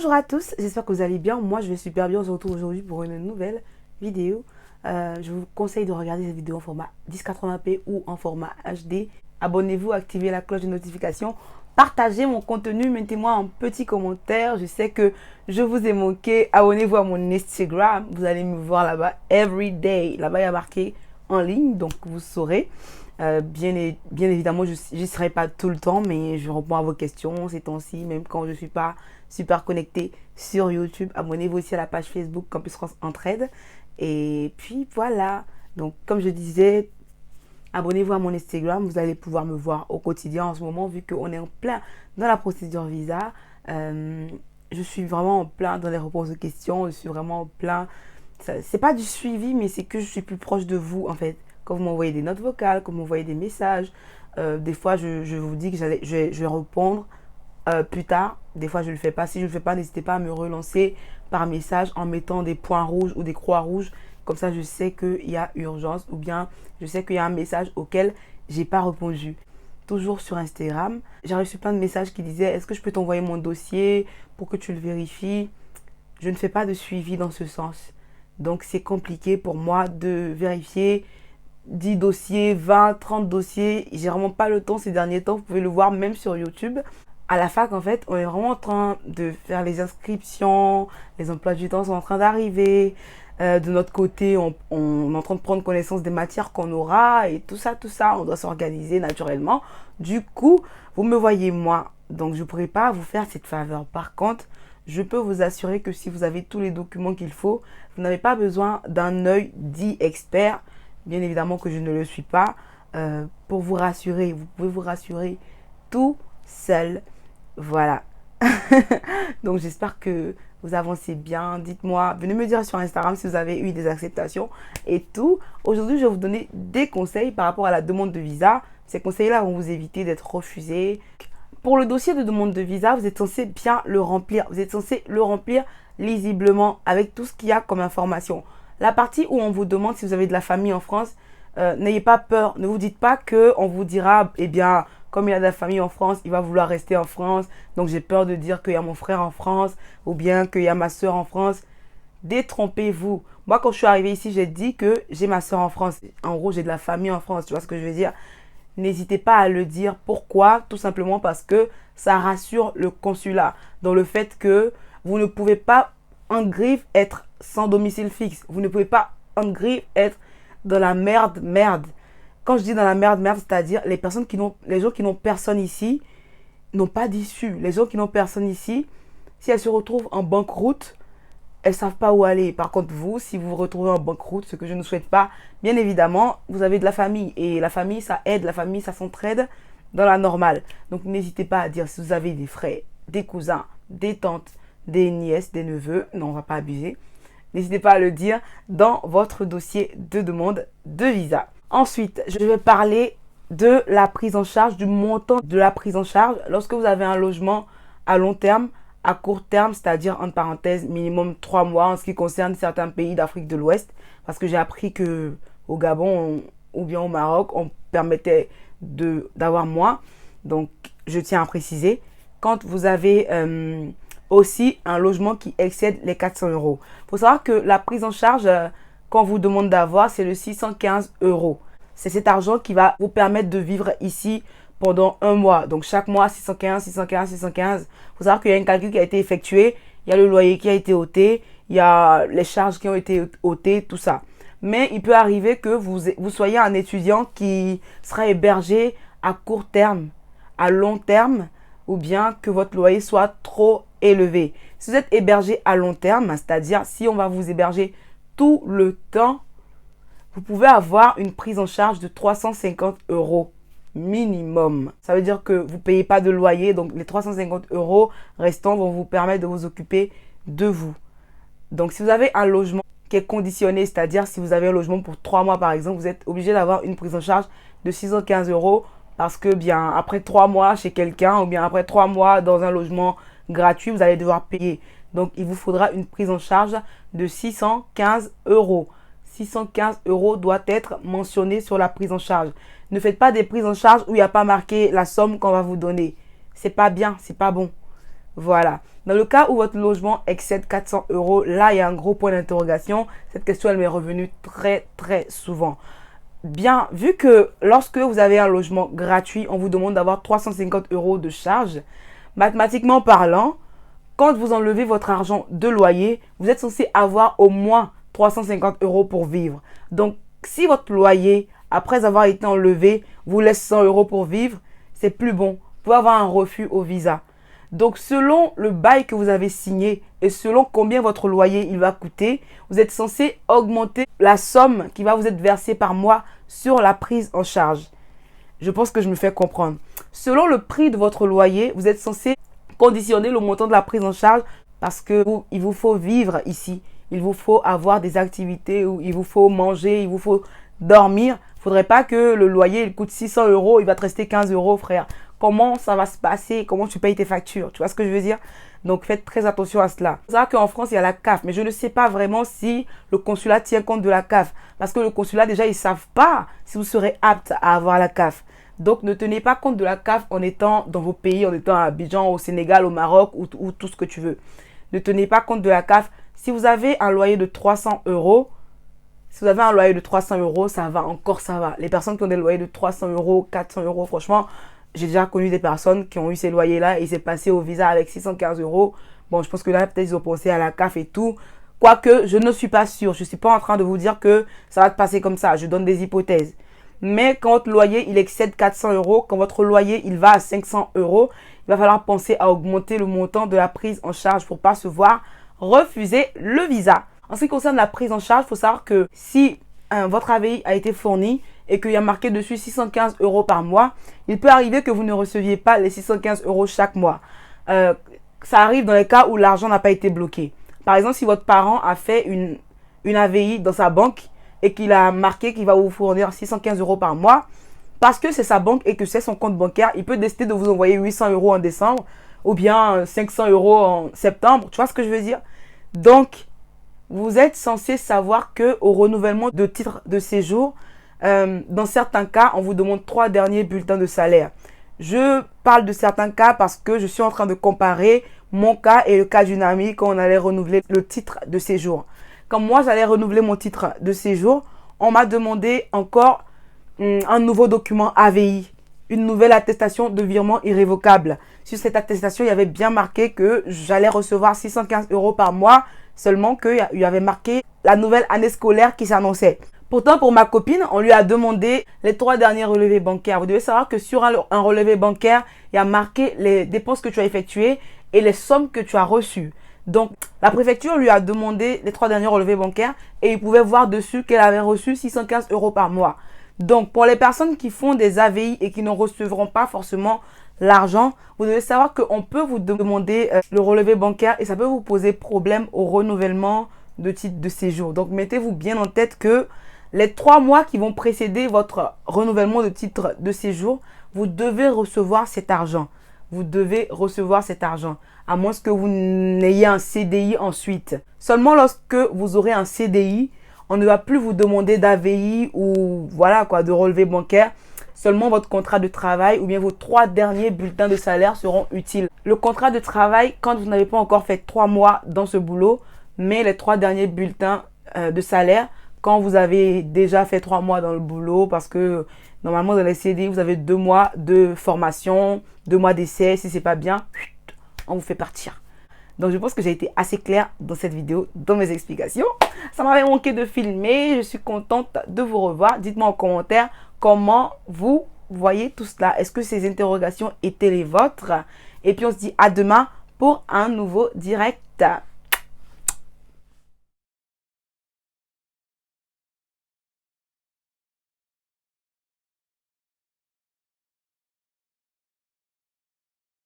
Bonjour à tous, j'espère que vous allez bien. Moi, je vais super bien. On se retrouve aujourd'hui pour une nouvelle vidéo. Je vous conseille de regarder cette vidéo en format 1080p ou en format HD. Abonnez-vous, activez la cloche de notification. Partagez mon contenu, mettez-moi un petit commentaire. Je sais que je vous ai manqué. Abonnez-vous à mon Instagram. Vous allez me voir là-bas every day. Là-bas, il y a marqué en ligne, donc vous saurez. Bien évidemment, je n'y serai pas tout le temps, mais je réponds à vos questions ces temps-ci, même quand je ne suis pas super connectée sur YouTube. Abonnez-vous aussi à la page Facebook Campus France Entraide. Et puis voilà, donc comme je disais, abonnez-vous à mon Instagram. Vous allez pouvoir me voir au quotidien en ce moment, vu qu'on est en plein dans la procédure visa. Je suis vraiment en plein dans les réponses aux questions. Je suis vraiment en plein. C'est pas du suivi, mais c'est que je suis plus proche de vous en fait. Quand vous m'envoyez des notes vocales, quand vous m'envoyez des messages, des fois je vous dis que je vais répondre plus tard. Des fois je ne le fais pas. Si je ne le fais pas, n'hésitez pas à me relancer par message en mettant des points rouges ou des croix rouges. Comme ça, je sais qu'il y a urgence ou bien je sais qu'il y a un message auquel j'ai pas répondu. Toujours sur Instagram, j'ai reçu plein de messages qui disaient: est-ce que je peux t'envoyer mon dossier pour que tu le vérifies? Je ne fais pas de suivi dans ce sens. Donc c'est compliqué pour moi de vérifier 10 dossiers, 20, 30 dossiers. J'ai vraiment pas le temps ces derniers temps. Vous pouvez le voir même sur YouTube. À la fac, en fait, on est vraiment en train de faire les inscriptions. Les emplois du temps sont en train d'arriver. De notre côté, on est en train de prendre connaissance des matières qu'on aura et tout ça. On doit s'organiser naturellement. Du coup, vous me voyez moi. Donc, je ne pourrai pas vous faire cette faveur. Par contre, je peux vous assurer que si vous avez tous les documents qu'il faut, vous n'avez pas besoin d'un œil dit expert. Bien évidemment que je ne le suis pas. Pour vous rassurer, vous pouvez vous rassurer tout seul. Voilà. Donc j'espère que vous avancez bien. Dites-moi, venez me dire sur Instagram si vous avez eu des acceptations et tout. Aujourd'hui, je vais vous donner des conseils par rapport à la demande de visa. Ces conseils-là vont vous éviter d'être refusé. Pour le dossier de demande de visa, vous êtes censé bien le remplir. Vous êtes censé le remplir lisiblement avec tout ce qu'il y a comme information. La partie où on vous demande si vous avez de la famille en France, n'ayez pas peur. Ne vous dites pas qu'on vous dira, eh bien, comme il y a de la famille en France, il va vouloir rester en France. Donc, j'ai peur de dire qu'il y a mon frère en France ou bien qu'il y a ma soeur en France. Détrompez-vous. Moi, quand je suis arrivée ici, j'ai dit que j'ai ma soeur en France. En gros, j'ai de la famille en France. Tu vois ce que je veux dire? N'hésitez pas à le dire. Pourquoi? Tout simplement parce que ça rassure le consulat dans le fait que vous ne pouvez pas en griffe être sans domicile fixe. Vous ne pouvez pas en griffe être dans la merde. Quand je dis dans la merde, c'est-à-dire les gens qui n'ont personne ici n'ont pas d'issue. Les gens qui n'ont personne ici, si elles se retrouvent en banqueroute, elles ne savent pas où aller. Par contre, vous, si vous vous retrouvez en banqueroute, ce que je ne souhaite pas, bien évidemment, vous avez de la famille. Et la famille, ça aide, la famille, ça s'entraide dans la normale. Donc, n'hésitez pas à dire si vous avez des frères, des cousins, des tantes, des nièces, des neveux. Non, on ne va pas abuser. N'hésitez pas à le dire dans votre dossier de demande de visa. Ensuite, je vais parler de la prise en charge, du montant de la prise en charge lorsque vous avez un logement à long terme, à court terme, c'est-à-dire entre parenthèses minimum 3 mois en ce qui concerne certains pays d'Afrique de l'Ouest. Parce que j'ai appris que au Gabon ou bien au Maroc, on permettait d'avoir moins. Donc, je tiens à préciser. Quand vous avez aussi un logement qui excède les 400 euros. Il faut savoir que la prise en charge qu'on vous demande d'avoir, c'est le 615 euros. C'est cet argent qui va vous permettre de vivre ici pendant un mois. Donc chaque mois, 615. Il faut savoir qu'il y a un calcul qui a été effectué. Il y a le loyer qui a été ôté. Il y a les charges qui ont été ôtées, tout ça. Mais il peut arriver que vous soyez un étudiant qui sera hébergé à court terme, à long terme, ou bien que votre loyer soit trop élevé. Si vous êtes hébergé à long terme, c'est-à-dire si on va vous héberger tout le temps, vous pouvez avoir une prise en charge de 350 euros minimum. Ça veut dire que vous ne payez pas de loyer, donc les 350 euros restants vont vous permettre de vous occuper de vous. Donc si vous avez un logement qui est conditionné, c'est-à-dire si vous avez un logement pour 3 mois par exemple, vous êtes obligé d'avoir une prise en charge de 615 euros parce que bien après 3 mois chez quelqu'un ou bien après 3 mois dans un logement gratuit, vous allez devoir payer. Donc, il vous faudra une prise en charge de 615 euros. 615 euros doit être mentionné sur la prise en charge. Ne faites pas des prises en charge où il n'y a pas marqué la somme qu'on va vous donner. C'est pas bien, c'est pas bon. Voilà. Dans le cas où votre logement excède 400 euros, là, il y a un gros point d'interrogation. Cette question, elle m'est revenue très, très souvent. Bien, vu que lorsque vous avez un logement gratuit, on vous demande d'avoir 350 euros de charge, mathématiquement parlant, quand vous enlevez votre argent de loyer, vous êtes censé avoir au moins 350 euros pour vivre. Donc, si votre loyer, après avoir été enlevé, vous laisse 100 euros pour vivre, c'est plus bon. Vous pouvez avoir un refus au visa. Donc, selon le bail que vous avez signé et selon combien votre loyer il va coûter, vous êtes censé augmenter la somme qui va vous être versée par mois sur la prise en charge. Je pense que je me fais comprendre. Selon le prix de votre loyer, vous êtes censé conditionner le montant de la prise en charge parce que il vous faut vivre ici. Il vous faut avoir des activités, où il vous faut manger, il vous faut dormir. Il ne faudrait pas que le loyer il coûte 600 euros, il va te rester 15 euros, frère. Comment ça va se passer? Comment tu payes tes factures? Tu vois ce que je veux dire? Donc, faites très attention à cela. C'est vrai qu'en France, il y a la CAF, mais je ne sais pas vraiment si le consulat tient compte de la CAF. Parce que le consulat, déjà, ils ne savent pas si vous serez apte à avoir la CAF. Donc, ne tenez pas compte de la CAF en étant dans vos pays, en étant à Abidjan, au Sénégal, au Maroc ou tout ce que tu veux. Ne tenez pas compte de la CAF. Si vous avez un loyer de 300 euros, ça va encore, ça va. Les personnes qui ont des loyers de 300 euros, 400 euros, franchement, j'ai déjà connu des personnes qui ont eu ces loyers-là et c'est passé au visa avec 615 euros. Bon, je pense que là, peut-être ils ont pensé à la CAF et tout. Quoique, je ne suis pas sûre. Je ne suis pas en train de vous dire que ça va te passer comme ça. Je donne des hypothèses. Mais quand votre loyer, il excède 400 euros, quand votre loyer, il va à 500 euros, il va falloir penser à augmenter le montant de la prise en charge pour ne pas se voir refuser le visa. En ce qui concerne la prise en charge, il faut savoir que si votre AVI a été fourni et qu'il y a marqué dessus 615 euros par mois, il peut arriver que vous ne receviez pas les 615 euros chaque mois. Ça arrive dans les cas où l'argent n'a pas été bloqué. Par exemple, si votre parent a fait une AVI dans sa banque et qu'il a marqué qu'il va vous fournir 615 euros par mois, parce que c'est sa banque et que c'est son compte bancaire, il peut décider de vous envoyer 800 euros en décembre ou bien 500 euros en septembre. Tu vois ce que je veux dire? Donc, vous êtes censé savoir qu'au renouvellement de titre de séjour, dans certains cas, on vous demande 3 derniers bulletins de salaire. Je parle de certains cas parce que je suis en train de comparer mon cas et le cas d'une amie quand on allait renouveler le titre de séjour. Quand moi, j'allais renouveler mon titre de séjour, on m'a demandé encore un nouveau document AVI, une nouvelle attestation de virement irrévocable. Sur cette attestation, il y avait bien marqué que j'allais recevoir 615 euros par mois, seulement qu'il y avait marqué la nouvelle année scolaire qui s'annonçait. Pourtant, pour ma copine, on lui a demandé les 3 derniers relevés bancaires. Vous devez savoir que sur un relevé bancaire, il y a marqué les dépenses que tu as effectuées et les sommes que tu as reçues. Donc, la préfecture lui a demandé les 3 derniers relevés bancaires et il pouvait voir dessus qu'elle avait reçu 615 euros par mois. Donc, pour les personnes qui font des AVI et qui ne recevront pas forcément l'argent, vous devez savoir qu'on peut vous demander le relevé bancaire et ça peut vous poser problème au renouvellement de titre de séjour. Donc, mettez-vous bien en tête que les 3 mois qui vont précéder votre renouvellement de titre de séjour, vous devez recevoir cet argent. Vous devez recevoir cet argent, à moins que vous n'ayez un CDI ensuite. Seulement lorsque vous aurez un CDI, on ne va plus vous demander d'AVI ou voilà quoi, de relevé bancaire. Seulement votre contrat de travail ou bien vos 3 derniers bulletins de salaire seront utiles. Le contrat de travail, quand vous n'avez pas encore fait 3 mois dans ce boulot, mais les 3 derniers bulletins de salaire, quand vous avez déjà fait 3 mois dans le boulot, parce que normalement dans les CDI, vous avez 2 mois de formation, 2 mois d'essai. Si c'est pas bien, on vous fait partir. Donc je pense que j'ai été assez claire dans cette vidéo, dans mes explications. Ça m'avait manqué de filmer, je suis contente de vous revoir. Dites-moi en commentaire comment vous voyez tout cela. Est-ce que ces interrogations étaient les vôtres? Et puis on se dit à demain pour un nouveau direct.